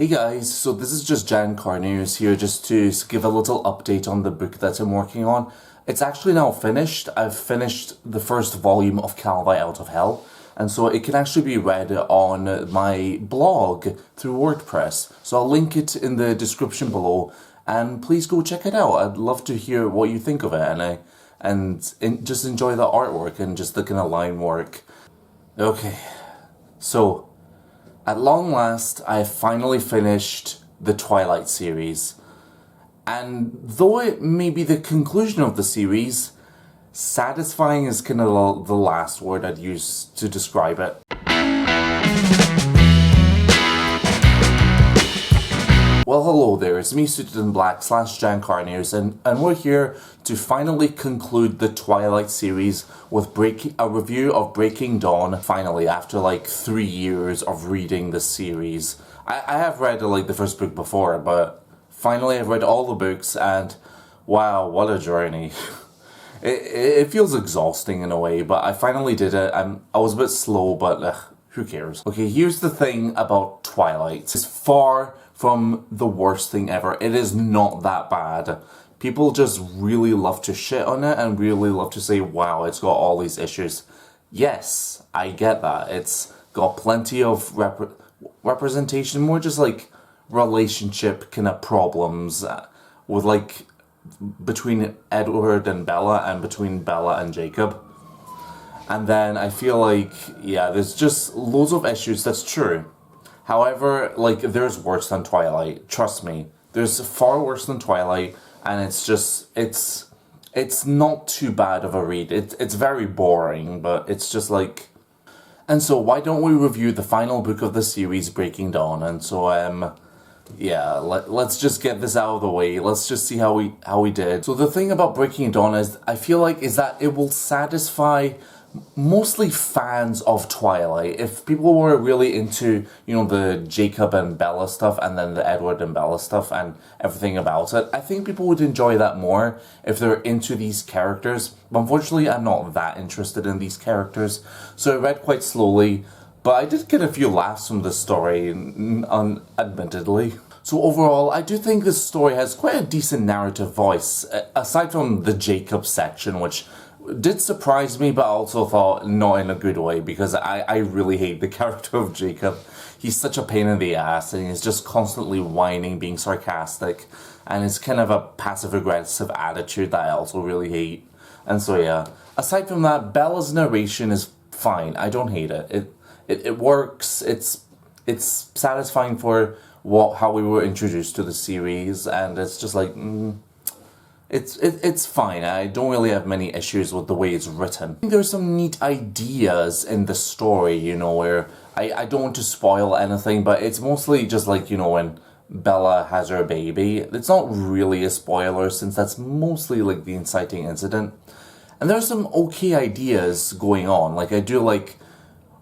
Hey guys, so this is just Janne Karneus here just to give a little update on the book that I'm working on. It's actually now finished. I've finished the first volume of Calvi Out of Hell, and so it can actually be read on my blog through WordPress. So I'll link it in the description below, and please go check it out. I'd love to hear what you think of it, and just enjoy the artwork and just the kind of line work. Okay, so at long last, I have finally finished the Twilight series. And though it may be the conclusion of the series, satisfying is kind of the last word I'd use to describe it. Well, hello there, it's me suited in black / Janne Karneus, and we're here to finally conclude the Twilight series with a review of Breaking Dawn, finally, after like 3 years of reading the series. I have read like the first book before, but finally I've read all the books, and wow, what a journey. It feels exhausting in a way, but I finally did it. I was a bit slow, but who cares? Okay, here's the thing about Twilight. It's far from the worst thing ever. It is not that bad. People just really love to shit on it and really love to say, wow, it's got all these issues. Yes, I get that. It's got plenty of representation, more just like relationship kind of problems with like between Edward and Bella and between Bella and Jacob. And then I feel like, yeah, there's just loads of issues, that's true. However, like, there's worse than Twilight. Trust me. There's far worse than Twilight, and it's just, it's not too bad of a read. It's very boring, but it's just like... And so, why don't we review the final book of the series, Breaking Dawn? And so, yeah, let's just get this out of the way. Let's just see how we did. So the thing about Breaking Dawn is, I feel like, is that it will satisfy mostly fans of Twilight. If people were really into, you know, the Jacob and Bella stuff and then the Edward and Bella stuff and everything about it, I think people would enjoy that more if they're into these characters. But unfortunately, I'm not that interested in these characters, so I read quite slowly, but I did get a few laughs from the story, admittedly. So overall, I do think this story has quite a decent narrative voice, aside from the Jacob section, which did surprise me, but I also thought not in a good way, because I really hate the character of Jacob. He's such a pain in the ass, and he's just constantly whining, being sarcastic, and it's kind of a passive-aggressive attitude that I also really hate. And so yeah, aside from that, Bella's narration is fine. I don't hate it. It works. It's satisfying for how we were introduced to the series, and it's just like... It's fine. I don't really have many issues with the way it's written. I think there's some neat ideas in the story, you know, where I don't want to spoil anything, but it's mostly just like, you know, when Bella has her baby. It's not really a spoiler, since that's mostly like the inciting incident. And there's some okay ideas going on. Like, I do like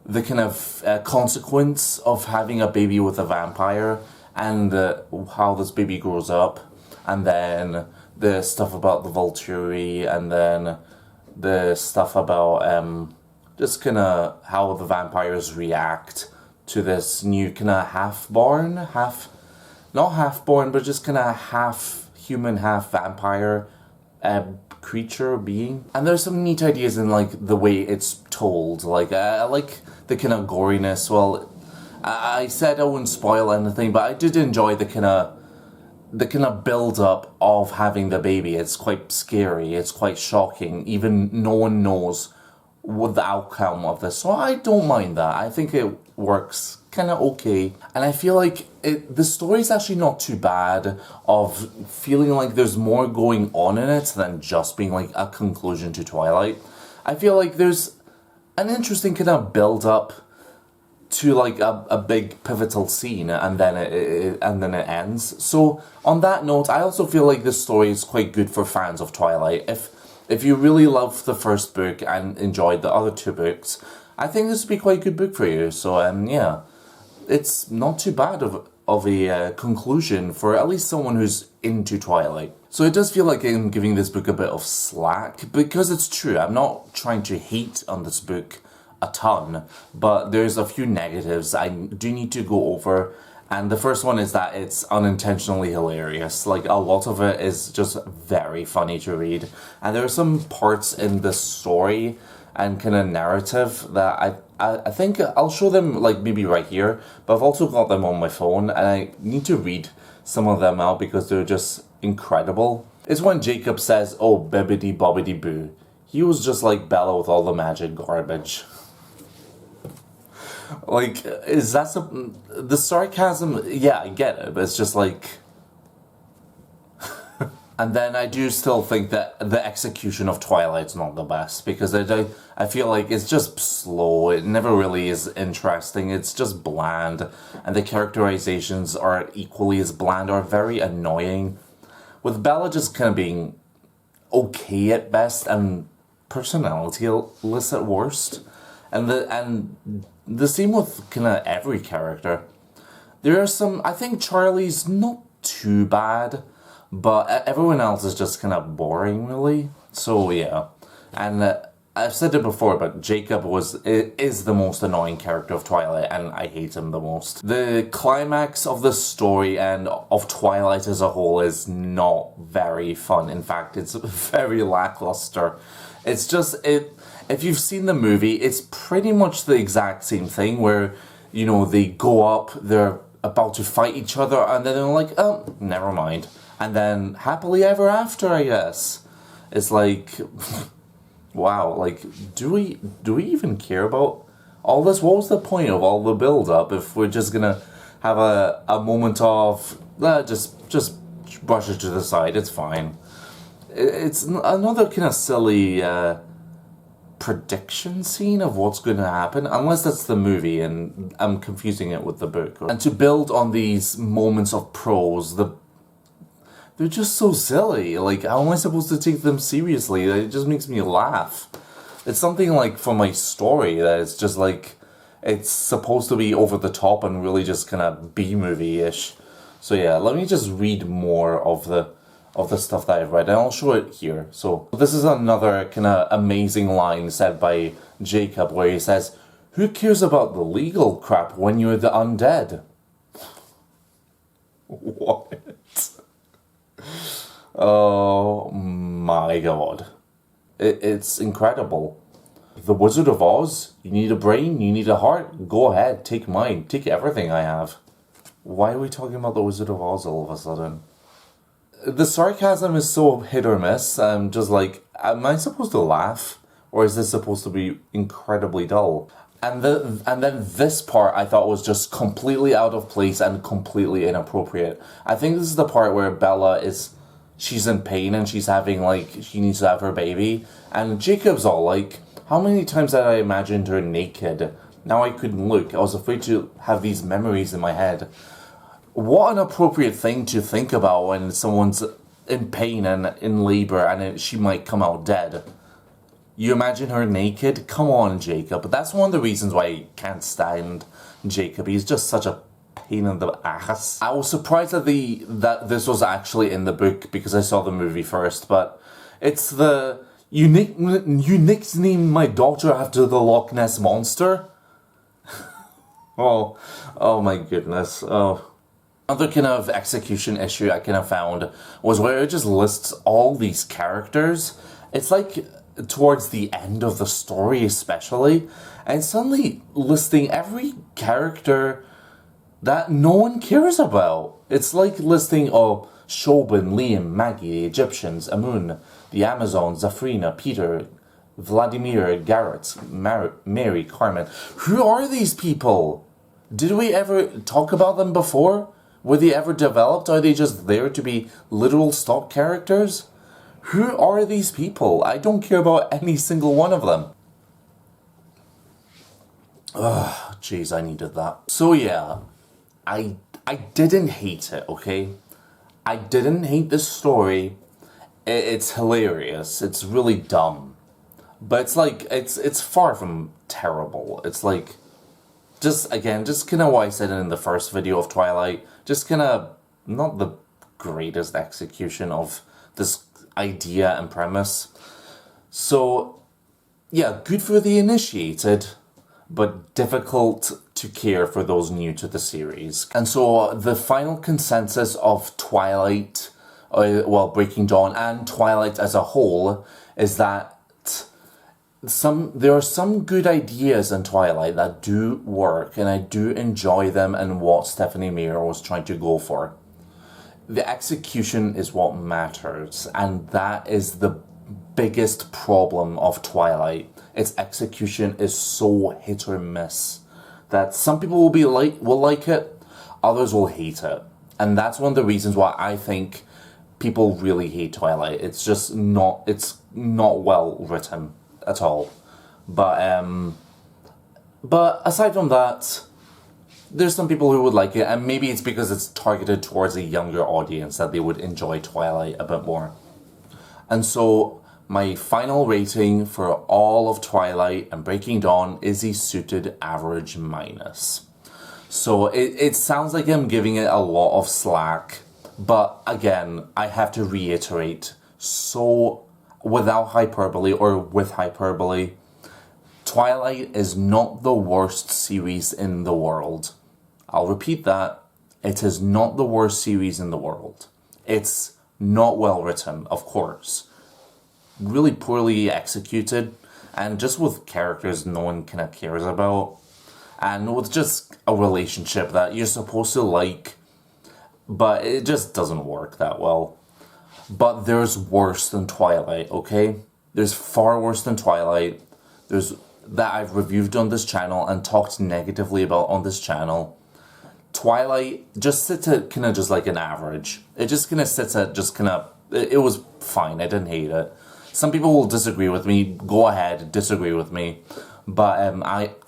the kind of consequence of having a baby with a vampire, and how this baby grows up, and then the stuff about the Volturi, and then the stuff about just kind of how the vampires react to this new kind of not half-born, but just kind of half-human, half-vampire creature, being. And there's some neat ideas in like the way it's told. Like, I like the kind of goriness. Well, I said I wouldn't spoil anything, but I did enjoy the kind of build-up of having the baby. It's quite scary, it's quite shocking, even no one knows what the outcome of this, so I don't mind that. I think it works kind of okay, and I feel like the story's actually not too bad, of feeling like there's more going on in it than just being like a conclusion to Twilight. I feel like there's an interesting kind of build-up to like a big pivotal scene, and then it ends. So on that note, I also feel like this story is quite good for fans of Twilight. If you really loved the first book and enjoyed the other two books, I think this would be quite a good book for you. So yeah, it's not too bad of a conclusion for at least someone who's into Twilight. So it does feel like I'm giving this book a bit of slack, because it's true, I'm not trying to hate on this book a ton, but there's a few negatives I do need to go over, And the first one is that it's unintentionally hilarious. Like, a lot of it is just very funny to read. And there are some parts in the story and kind of narrative that I think I'll show them, like, maybe right here. But I've also got them on my phone, and I need to read some of them out because they're just incredible. It's when Jacob says, "Oh, bibbidi bobbidi boo. He was just like Bella with all the magic garbage." Like, is that the sarcasm? Yeah, I get it, but it's just like... And then I do still think that the execution of Twilight's not the best, because I feel like it's just slow, it never really is interesting, it's just bland, and the characterizations are equally as bland or very annoying, with Bella just kind of being okay at best and personality-less at worst. And the same with kind of every character. There are some, I think Charlie's not too bad, but everyone else is just kind of boring, really. So yeah, and I've said it before, but Jacob is the most annoying character of Twilight, and I hate him the most. The climax of the story and of Twilight as a whole is not very fun. In fact, it's very lackluster. It's just if you've seen the movie, it's pretty much the exact same thing where, you know, they go up, they're about to fight each other, and then they're like, oh, never mind. And then happily ever after, I guess. It's like, wow, like, do we even care about all this? What was the point of all the build-up if we're just gonna have a moment of, just brush it to the side, it's fine. It's another kind of silly prediction scene of what's going to happen, unless that's the movie and I'm confusing it with the book. And to build on these moments of prose, they're just so silly. Like, how am I supposed to take them seriously? It just makes me laugh. It's something like for my story that it's just like, it's supposed to be over the top and really just kind of B-movie-ish. So yeah, let me just read more of the stuff that I've read, and I'll show it here. So this is another kind of amazing line said by Jacob, where he says, "Who cares about the legal crap when you're the undead?" What? Oh my god. It's incredible. The Wizard of Oz? You need a brain? You need a heart? Go ahead, take mine. Take everything I have. Why are we talking about the Wizard of Oz all of a sudden? The sarcasm is so hit or miss. I'm just like, am I supposed to laugh? Or is this supposed to be incredibly dull? And then this part I thought was just completely out of place and completely inappropriate. I think this is the part where Bella she's in pain and she's having, like, she needs to have her baby. And Jacob's all like, how many times had I imagined her naked? Now I couldn't look. I was afraid to have these memories in my head. What an appropriate thing to think about when someone's in pain and in labor and she might come out dead. You imagine her naked? Come on, Jacob. That's one of the reasons why I can't stand Jacob. He's just such a pain in the ass. I was surprised that this was actually in the book because I saw the movie first, but it's the you nicknamed my daughter after the Loch Ness Monster? oh my goodness. Oh. Another kind of execution issue I kind of found was where it just lists all these characters. It's like towards the end of the story especially, and suddenly listing every character that no one cares about. It's like listing, oh, Shobin, Liam, Maggie, the Egyptians, Amun, the Amazons, Zafrina, Peter, Vladimir, Garrett, Mary, Carmen. Who are these people? Did we ever talk about them before? Were they ever developed? Are they just there to be literal stock characters? Who are these people? I don't care about any single one of them. Ugh, jeez, I needed that. So yeah, I didn't hate it, okay? I didn't hate this story. It's hilarious. It's really dumb. But it's like, it's far from terrible. It's like, just kind of what I said in the first video of Twilight. Just kind of not the greatest execution of this idea and premise. So, yeah, good for the initiated, but difficult to care for those new to the series. And so the final consensus of Twilight, Breaking Dawn and Twilight as a whole, is that there are some good ideas in Twilight that do work, and I do enjoy them and what Stephanie Meyer was trying to go for. The execution is what matters, and that is the biggest problem of Twilight. Its execution is so hit or miss that some people will like it, others will hate it. And that's one of the reasons why I think people really hate Twilight. It's just not well written at all. But aside from that, there's some people who would like it, and maybe it's because it's targeted towards a younger audience that they would enjoy Twilight a bit more. And so my final rating for all of Twilight and Breaking Dawn is a suited average minus. So it sounds like I'm giving it a lot of slack, but again, I have to reiterate, so without hyperbole or with hyperbole, Twilight is not the worst series in the world. I'll repeat that. It is not the worst series in the world. It's not well written, of course. Really poorly executed, and just with characters no one kind of cares about, and with just a relationship that you're supposed to like, but it just doesn't work that well. But there's worse than Twilight, okay? There's far worse than Twilight. There's that I've reviewed on this channel and talked negatively about on this channel. Twilight just sits at kind of just like an average. It just kind of sits at just kind of, it was fine. I didn't hate it. Some people will disagree with me. Go ahead, disagree with me. But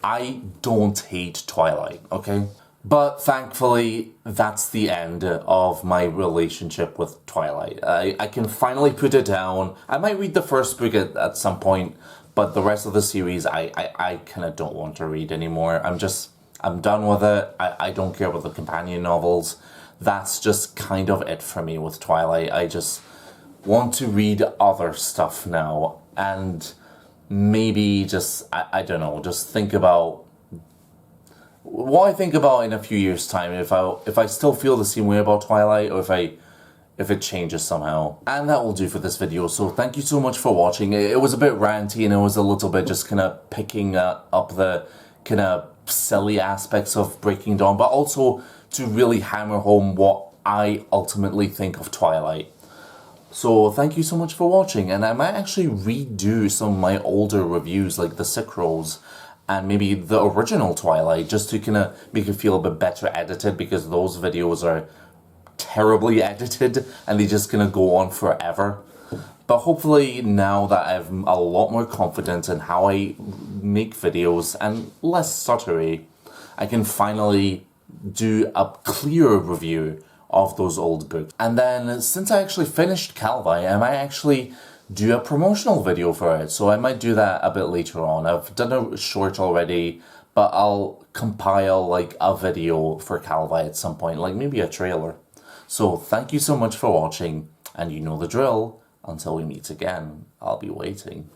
I don't hate Twilight, okay? But thankfully, that's the end of my relationship with Twilight. I can finally put it down. I might read the first book at some point, but the rest of the series, I kind of don't want to read anymore. I'm done with it. I don't care about the companion novels. That's just kind of it for me with Twilight. I just want to read other stuff now, and maybe just, I don't know, just think about what I think about in a few years' time, if I still feel the same way about Twilight, or if it changes somehow. And that will do for this video, so thank you so much for watching. It was a bit ranty, and it was a little bit just kind of picking up the kind of silly aspects of Breaking Dawn, but also to really hammer home what I ultimately think of Twilight. So thank you so much for watching, and I might actually redo some of my older reviews, like the Sick Rose, and maybe the original Twilight, just to kind of make it feel a bit better edited, because those videos are terribly edited, and they just kind of go on forever. But hopefully now that I'm a lot more confident in how I make videos, and less stuttery, I can finally do a clearer review of those old books. And then, since I actually finished Calvi, I might actually do a promotional video for it, so I might do that a bit later on. I've done a short already, but I'll compile like a video for Calvi at some point, like maybe a trailer. So thank you so much for watching, and you know the drill. Until we meet again, I'll be waiting.